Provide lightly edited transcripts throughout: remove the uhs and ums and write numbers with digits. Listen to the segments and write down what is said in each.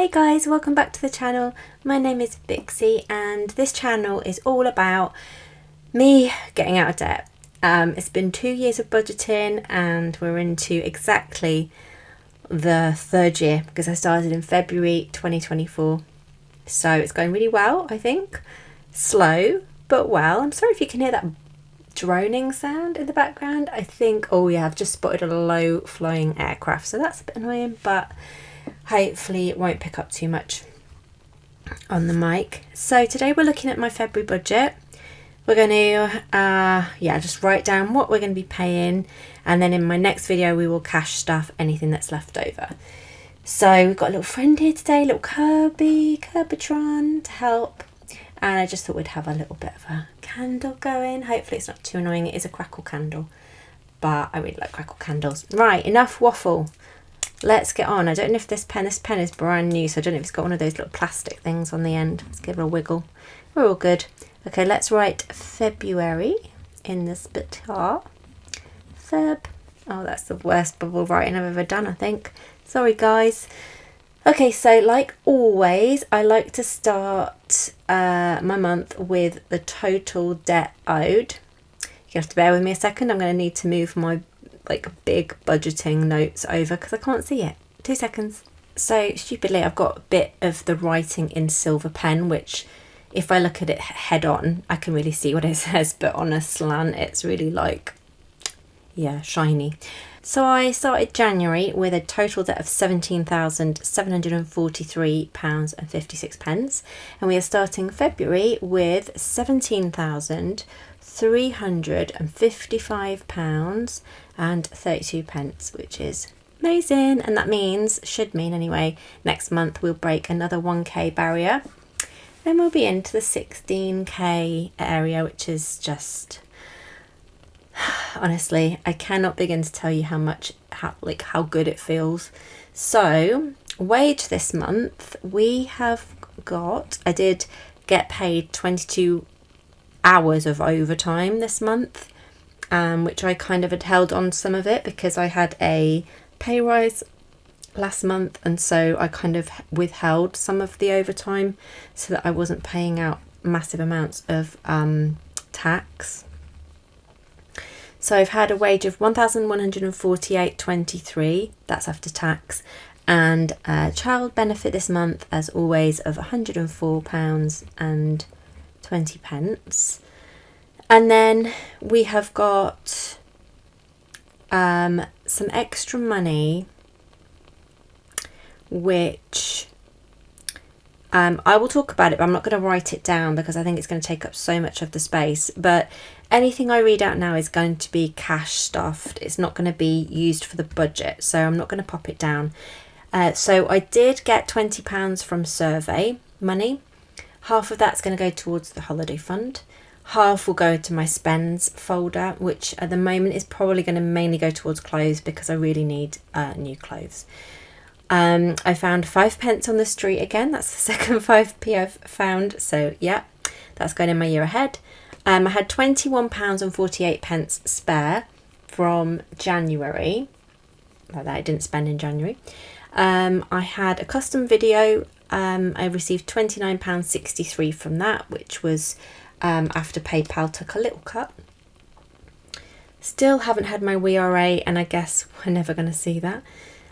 Hey guys, welcome back to the channel. My name is Vixie and this channel is all about me getting out of debt. It's been 2 years of budgeting and we're into exactly the third year because I started in February 2024. So it's going really well, I think. Slow, but well. I'm sorry if you can hear that droning sound in the background. I think, oh yeah, I've just spotted a low flying aircraft, so that's a bit annoying, but hopefully it won't pick up too much on the mic. So today we're looking at my February budget. We're going to just write down what we're going to be paying, and then in my next video we will cash stuff, anything that's left over. So we've got a little friend here today, little Kirbytron to help, and I just thought we'd have a little bit of a candle going. Hopefully it's not too annoying. It is a crackle candle, but I really like crackle candles. Right, enough waffle. Let's get on. I don't know if this pen is brand new, so I don't know if it's got one of those little plastic things on the end. Let's give it a wiggle. We're all good. Okay, let's write February in this bit here. Feb. Oh, that's the worst bubble writing I've ever done, I think. Sorry, guys. Okay, so like always, I like to start my month with the total debt owed. You have to bear with me a second. I'm going to need to move my big budgeting notes over because I can't see it. 2 seconds. So stupidly I've got a bit of the writing in silver pen, which if I look at it head on I can really see what it says, but on a slant it's really shiny. So I started January with a total debt of £17,743.56, and we are starting February with £17,355.32, which is amazing. And that should mean anyway, next month we'll break another 1k barrier. Then we'll be into the 16k area, which is just, honestly, I cannot begin to tell you how good it feels. So wage this month, we have got, I did get paid 22 hours of overtime this month, which I kind of had held on some of it because I had a pay rise last month, and so I kind of withheld some of the overtime so that I wasn't paying out massive amounts of tax. So I've had a wage of £1,148.23, that's after tax, and a child benefit this month, as always, of £104.20. And then we have got some extra money, which I will talk about it, but I'm not going to write it down because I think it's going to take up so much of the space. But anything I read out now is going to be cash stuffed. It's not going to be used for the budget, so I'm not going to pop it down. So I did get £20 from survey money. Half of that's going to go towards the holiday fund. Half will go to my spends folder, which at the moment is probably going to mainly go towards clothes because I really need new clothes. I found 5p on the street again. That's the second 5p I've found. So yeah, that's going in my year ahead. I had £21.48 spare from January. Like that I didn't spend in January. I had a custom video. I received £29.63 from that, which was after PayPal took a little cut. Still haven't had my WRA, and I guess we're never going to see that.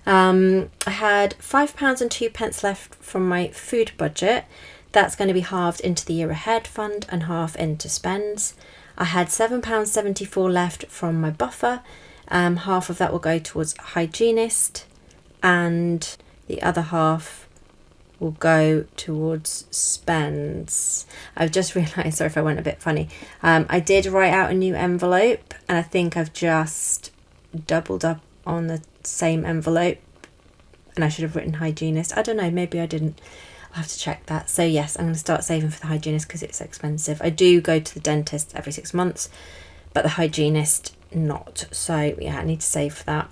I had £5.02 left from my food budget. That's going to be halved into the year ahead fund and half into spends. I had £7.74 left from my buffer. Half of that will go towards hygienist, and the other half will go towards spends. I've just realised, sorry if I went a bit funny, I did write out a new envelope, and I think I've just doubled up on the same envelope, and I should have written hygienist. I don't know, maybe I didn't. I'll have to check that. So yes, I'm going to start saving for the hygienist because it's expensive. I do go to the dentist every 6 months, but the hygienist not. So yeah, I need to save for that.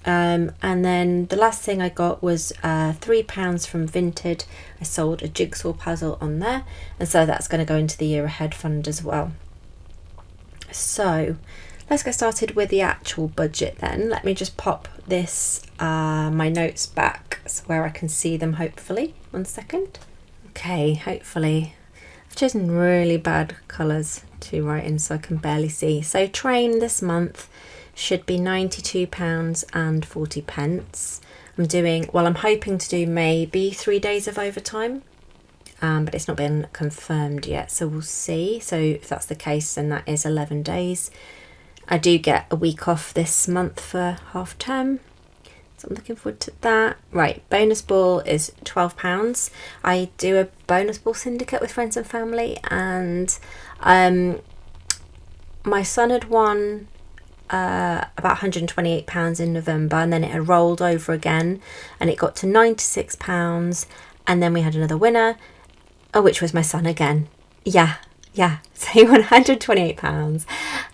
And then the last thing I got was £3 from Vinted. I sold a jigsaw puzzle on there, and so that's going to go into the year ahead fund as well. So let's get started with the actual budget then. Let me just pop this, my notes back so where I can see them hopefully. 1 second. Okay, hopefully. I've chosen really bad colours to write in so I can barely see. So train this month should be £92.40. I'm hoping to do maybe 3 days of overtime, but it's not been confirmed yet, so we'll see. So if that's the case, then that is 11 days. I do get a week off this month for half term, so I'm looking forward to that. Right, bonus ball is £12. I do a bonus ball syndicate with friends and family, and my son had won about £128 in November, and then it had rolled over again and it got to £96, and then we had another winner, which was my son again. Yeah, so he won £128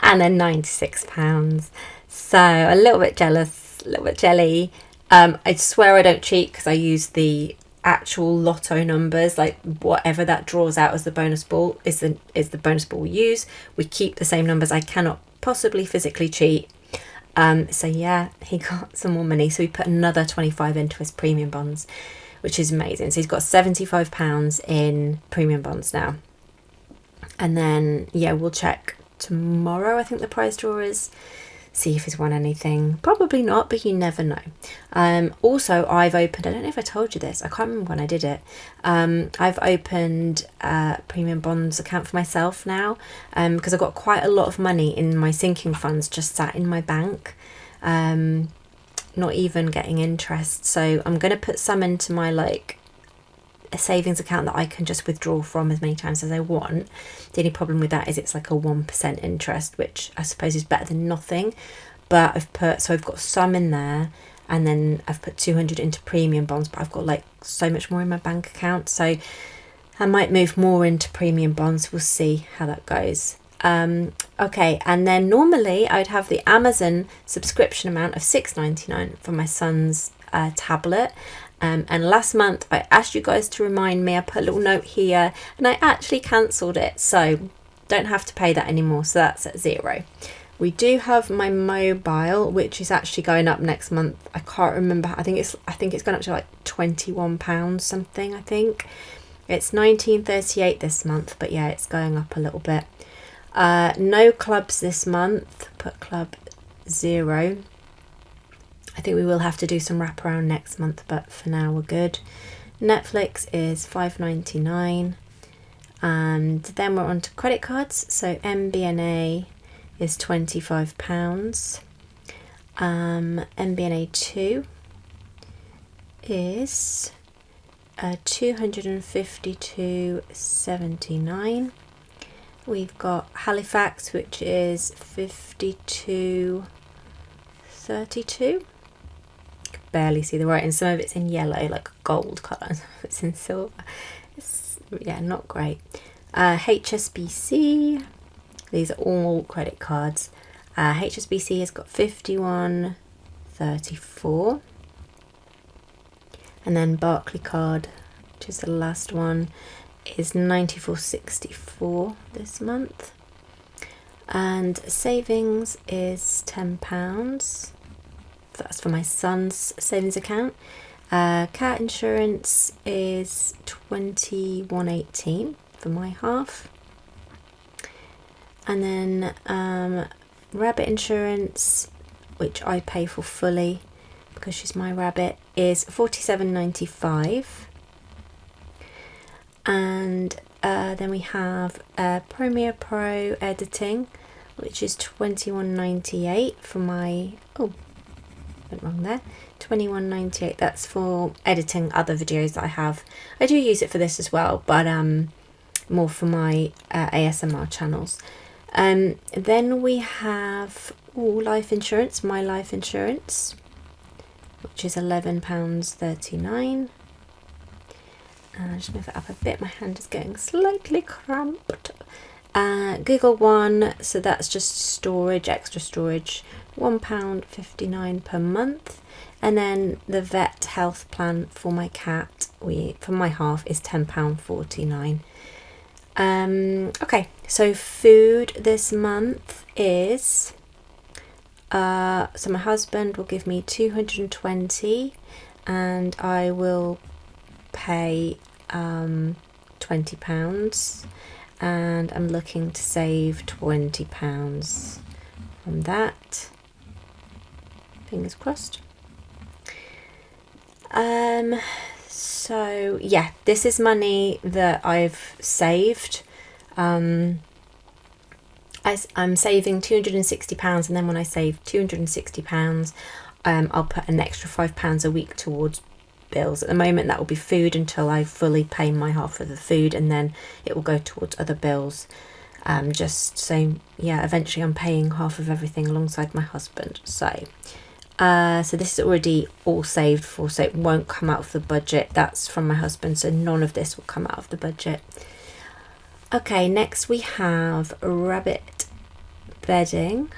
and then £96. So a little bit jealous, a little bit jelly. I swear I don't cheat because I use the actual lotto numbers, like whatever that draws out as the bonus ball is the bonus ball we use. We keep the same numbers. I cannot possibly physically cheat. So yeah, he got some more money, so we put another 25 into his premium bonds, which is amazing. So he's got £75 in premium bonds now. And then yeah, we'll check tomorrow, I think the prize draw is, see if he's won anything. Probably not, but you never know. Also, I've opened, I don't know if I told you this, I can't remember when I did it. I've opened a premium bonds account for myself now, because I've got quite a lot of money in my sinking funds just sat in my bank, not even getting interest. So I'm going to put some into my a savings account that I can just withdraw from as many times as I want. The only problem with that is it's like a 1% interest, which I suppose is better than nothing. But I've got some in there, and then I've put 200 into premium bonds, but I've got so much more in my bank account, so I might move more into premium bonds. We'll see how that goes. Okay, and then normally I'd have the Amazon subscription amount of £6.99 for my son's tablet. And last month I asked you guys to remind me. I put a little note here and I actually cancelled it, so don't have to pay that anymore, so that's at £0. We do have my mobile, which is actually going up next month. I can't remember, I think it's going up to £21 something. I think it's £19.38 this month, but yeah, it's going up a little bit. No clubs this month, put club 0. I think we will have to do some wraparound next month, but for now we're good. Netflix is $5.99, and then we're on to credit cards. So MBNA is £25. MBNA 2 is $252.79. We've got Halifax, which is $52.32. Barely see the writing. Some of it's in yellow, like gold colour, some of it's in silver. It's not great. HSBC, these are all credit cards. HSBC has got $51.34, and then Barclaycard, which is the last one, is $94.64 this month, and savings is £10. That's for my son's savings account. Car insurance is $21.18 for my half, and then rabbit insurance, which I pay for fully because she's my rabbit, is $47.95. And then we have Premiere Pro editing, which is $21.98 for my went wrong there, $21.98. That's for editing other videos that I have. I do use it for this as well, but more for my ASMR channels. Then we have life insurance, my life insurance, which is £11.39. I'll just move it up a bit, my hand is getting slightly cramped. Google One, so that's just storage, extra storage, £1.59 per month. And then the vet health plan for my cat, for my half, is £10.49. Okay, so food this month is So my husband will give me 220 and I will pay £20, and I'm looking to save £20 from that. Fingers crossed. So yeah, this is money that I've saved. I'm saving £260, and then when I save £260, I'll put an extra £5 a week towards bills. At the moment that will be food until I fully pay my half of the food, and then it will go towards other bills. Just so yeah, eventually I'm paying half of everything alongside my husband. So this is already all saved for, so it won't come out of the budget. That's from my husband, so none of this will come out of the budget. Okay, next we have rabbit bedding.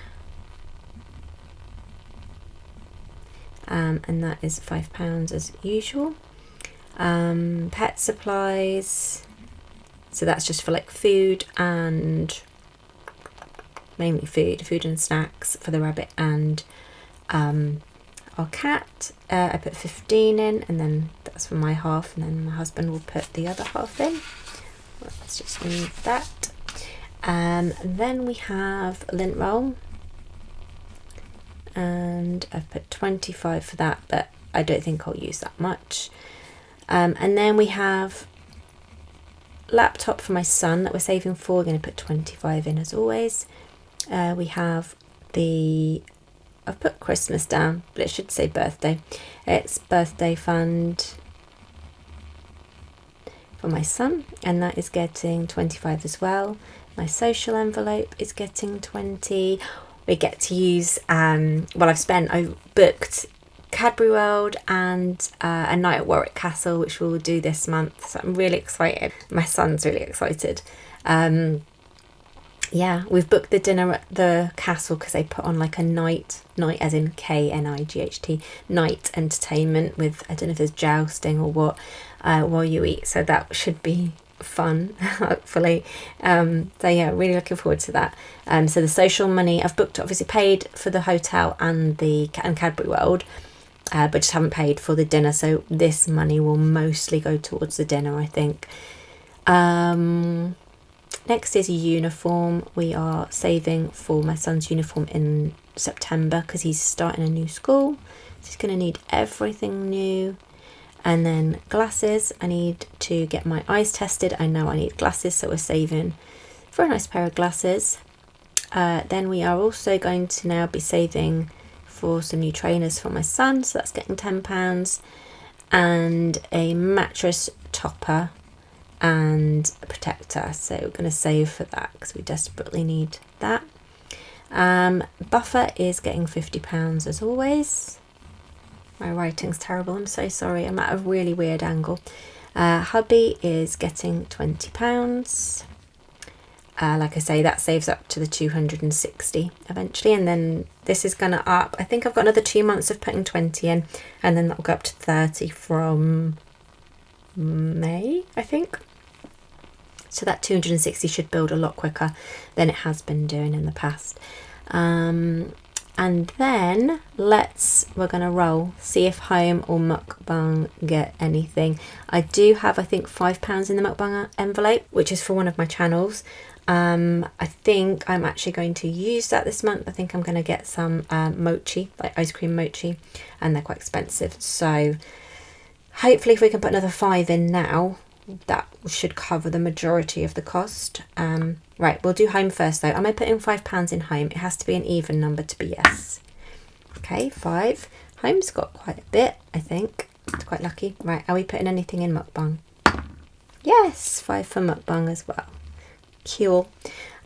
And that is £5 as usual. Pet supplies. So that's just for like food and mainly food and snacks for the rabbit and our cat. I put 15 in, and then that's for my half, and then my husband will put the other half in. Let's just remove that. Then we have lint roll, and I've put 25 for that, but I don't think I'll use that much. And then we have laptop for my son that we're saving for. We're going to put 25 in as always. We have I've put Christmas down, but it should say birthday. It's birthday fund for my son, and that is getting 25 as well. My social envelope is getting 20. We get to use, I booked Cadbury World and a night at Warwick Castle, which we'll do this month. So I'm really excited. My son's really excited. Yeah, we've booked the dinner at the castle because they put on like a night as in KNIGHT, night entertainment with, I don't know if there's jousting or what, while you eat. So that should be fun, hopefully. So yeah, really looking forward to that. So the social money, I've booked, obviously paid for the hotel and Cadbury World, but just haven't paid for the dinner. So this money will mostly go towards the dinner, I think. Next is a uniform. We are saving for my son's uniform in September because he's starting a new school. So he's going to need everything new. And then glasses. I need to get my eyes tested. I know I need glasses, so we're saving for a nice pair of glasses. Then we are also going to now be saving for some new trainers for my son. So that's getting £10. And a mattress topper and a protector, so we're going to save for that because we desperately need that. Buffer is getting £50 as always. My writing's terrible, I'm so sorry, I'm at a really weird angle. Hubby is getting £20. Like I say, that saves up to the 260 eventually, and then this is going to up. I think I've got another 2 months of putting 20 in, and then that'll go up to 30 from May, I think. So that 260 should build a lot quicker than it has been doing in the past. And then we're going to roll, see if Home or Mukbang get anything. I do have, I think, £5 in the Mukbang envelope, which is for one of my channels. I think I'm actually going to use that this month. I think I'm going to get some mochi, like ice cream mochi, and they're quite expensive. So hopefully if we can put another 5 in now, that should cover the majority of the cost. Right, we'll do Home first though. Am I putting £5 in Home? It has to be an even number to be yes. Okay, 5. Home's got quite a bit, I think. It's quite lucky. Right, are we putting anything in Mukbang? Yes, 5 for Mukbang as well. Cool.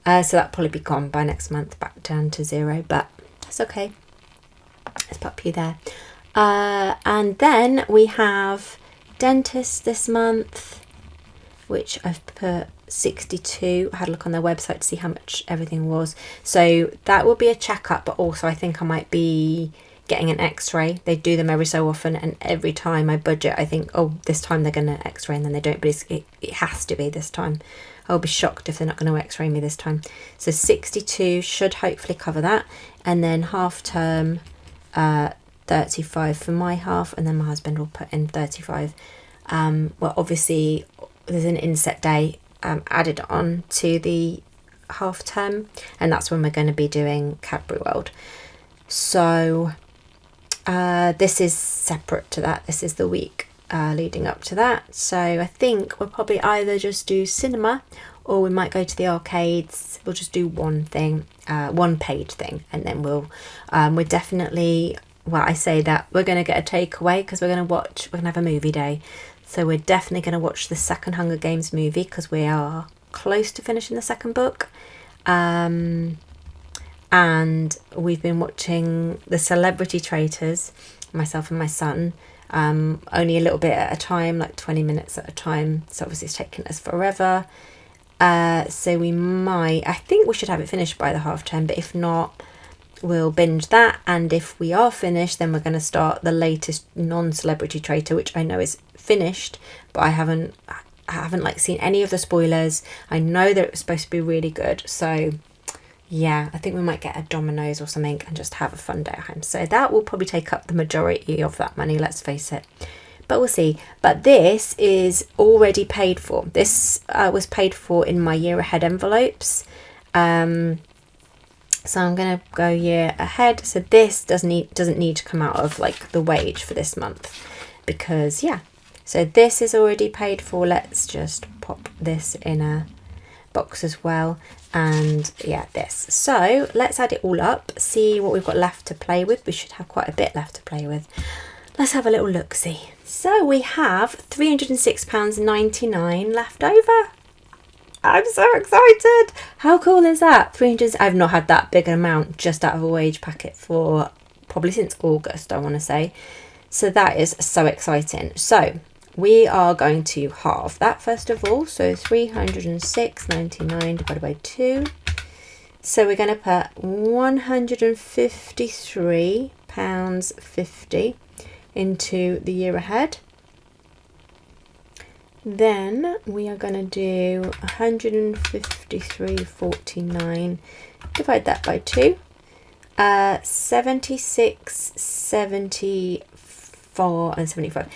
So that'll probably be gone by next month, back down to 0, but that's okay. Let's pop you there. And then we have dentist this month, which I've put 62. I had a look on their website to see how much everything was. So that will be a checkup, but also I think I might be getting an x-ray. They do them every so often, and every time I budget I think, oh, this time they're going to x-ray, and then they don't, but it has to be this time. I'll be shocked if they're not going to x-ray me this time. So 62 should hopefully cover that, and then half term 35 for my half, and then my husband will put in 35. Well, obviously there's an inset day added on to the half term, and that's when we're going to be doing Cadbury World. So this is separate to that. This is the week leading up to that. So I think we'll probably either just do cinema, or we might go to the arcades. We'll just do one thing, one paid thing, and then we're definitely, well, I say that we're going to get a takeaway because we're going to have a movie day. So we're definitely going to watch the second Hunger Games movie because we are close to finishing the second book. And we've been watching The Celebrity Traitors, myself and my son, only a little bit at a time, like 20 minutes at a time. So obviously it's taken us forever. So I think we should have it finished by the half term, but if not, we'll binge that. And if we are finished, then we're going to start the latest non-Celebrity Traitor, which I know is finished, but I haven't like seen any of the spoilers. I know that it was supposed to be really good, so yeah, I think we might get a Domino's or something and just have a fun day at home. So that will probably take up the majority of that money, let's face it, but we'll see. But this is already paid for. This was paid for in my year ahead envelopes. So I'm going to go year ahead. So this doesn't need to come out of like the wage for this month, because yeah. So this is already paid for. Let's just pop this in a box as well. And yeah, this. So let's add it all up, see what we've got left to play with. We should have quite a bit left to play with. Let's have a little look-see. So we have £306.99 left over. I'm so excited. How cool is that? 300. I've not had that big an amount just out of a wage packet for probably since August, I want to say. So that is so exciting. So we are going to halve that first of all. So 306.99 divided by 2. So we're going to put £153.50 into the year ahead. Then we are going to do 153.49, divide that by 2, 76, 74 and 75.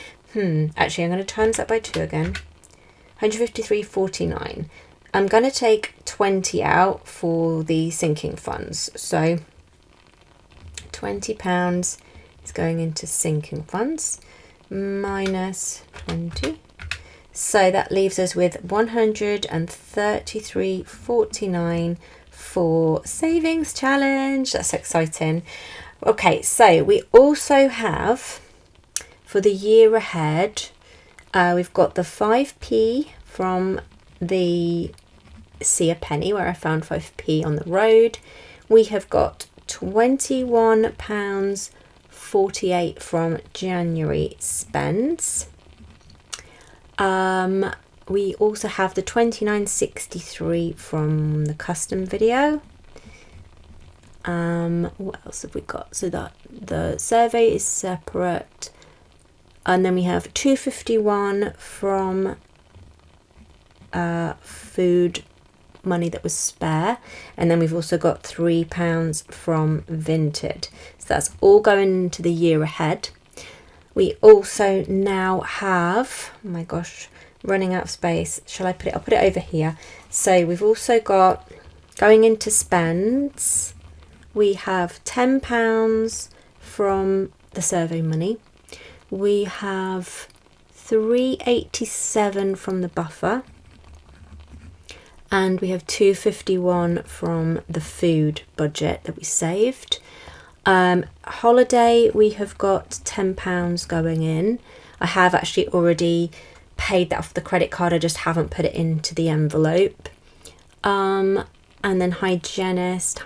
Actually I'm going to times that by 2 again. 153.49. I'm going to take 20 out for the sinking funds. So £20 is going into sinking funds, minus 20. So that leaves us with 133.49 for savings challenge. That's exciting. Okay, so we also have for the year ahead, we've got the 5p from the See a Penny, where I found 5p on the road. We have got £21.48 from January spends. We also have the 29.63 from the custom video. What else have we got? So that the survey is separate, and then we have 251 from food money that was spare, and then we've also got £3 from Vinted. So that's all going into the year ahead. We also now have, oh my gosh, running out of space. Shall I put it? I'll put it over here. So we've also got, going into spends, we have £10 from the survey money. We have £3.87 from the buffer. And we have £2.51 from the food budget that we saved. Holiday, we have got £10 going in. I have actually already paid that off the credit card, I just haven't put it into the envelope. And then hygienist,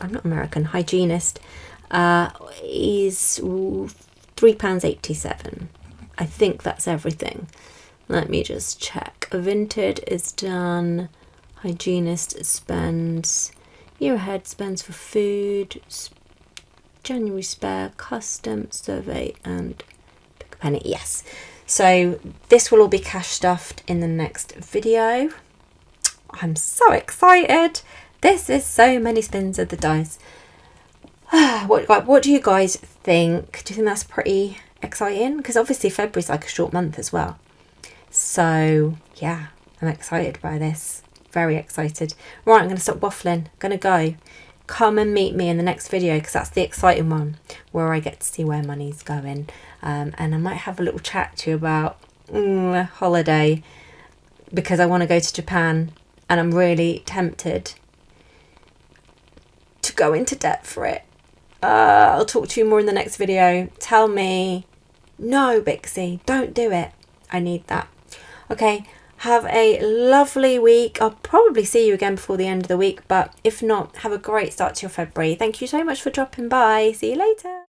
I'm not American, hygienist is £3.87. I think that's everything. Let me just check. Vinted is done. Hygienist spends, year ahead spends for food, January spare, custom survey and pick a penny. Yes. So this will all be cash stuffed in the next video. I'm so excited. This is so many spins of the dice. What do you guys think? Do you think that's pretty exciting? Because obviously February's like a short month as well. So yeah, I'm excited by this. Very excited. Right, I'm going to stop waffling. I'm going to go. Come and meet me in the next video, because that's the exciting one where I get to see where money's going. And I might have a little chat to you about holiday, because I want to go to Japan and I'm really tempted to go into debt for it. I'll talk to you more in the next video. Tell me, no, Bixie, don't do it. I need that. Okay, have a lovely week. I'll probably see you again before the end of the week, but if not, have a great start to your February. Thank you so much for dropping by. See you later.